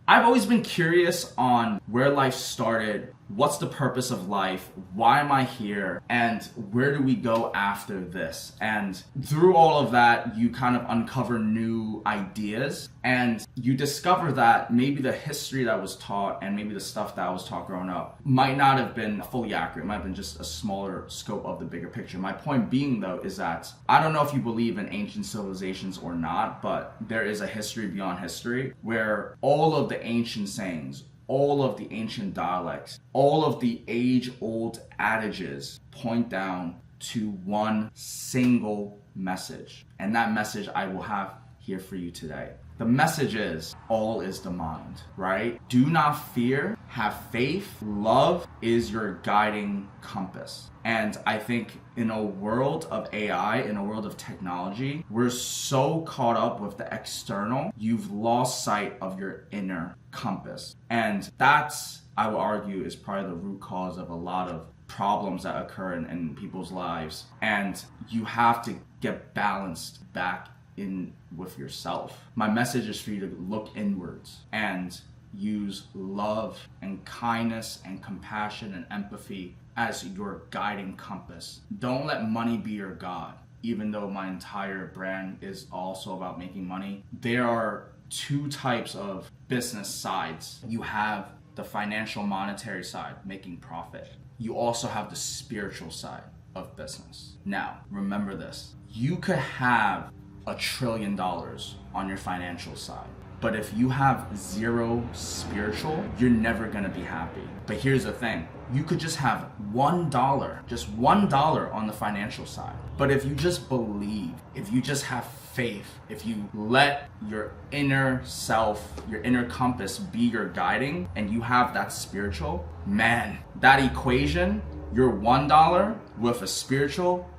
I've always been curious on where life started, what's the purpose of life, why am I here, and where do we go after this? And through all of that, you kind of uncover new ideas and you discover that maybe the history that was taught and maybe the stuff that was taught growing up might not have been fully accurate. It might have been just a smaller scope of the bigger picture. My point being, though, is that I don't know if you believe in ancient civilizations or not, but there is a history beyond history where all of the ancient sayings, all of the ancient dialects, all of the age-old adages point down to one single message. And that message I will have here for you today. The message is, all is the mind, right? Do not fear, have faith. Love is your guiding compass. And I think in a world of AI, in a world of technology, we're so caught up with the external, you've lost sight of your inner compass. And that's, I would argue, is probably the root cause of a lot of problems that occur in people's lives. And you have to get balanced back in with yourself. My message is for you to look inwards and use love and kindness and compassion and empathy as your guiding compass. Don't let money be your God. Even though my entire brand is also about making money, there are two types of business sides. You have the financial monetary side, making profit. You also have the spiritual side of business. Now, remember this. You could have $1 trillion on your financial side. But if you have zero spiritual, you're never gonna be happy. But here's the thing, you could just have $1, just $1 on the financial side. But if you just believe, if you just have faith, if you let your inner self, your inner compass be your guiding, and you have that spiritual, man, that equation, your $1 with a spiritual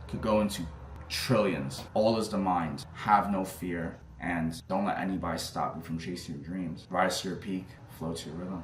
could go into trillions. All is the mind. Have no fear. And don't let anybody stop you from chasing your dreams. Rise to your peak, flow to your rhythm.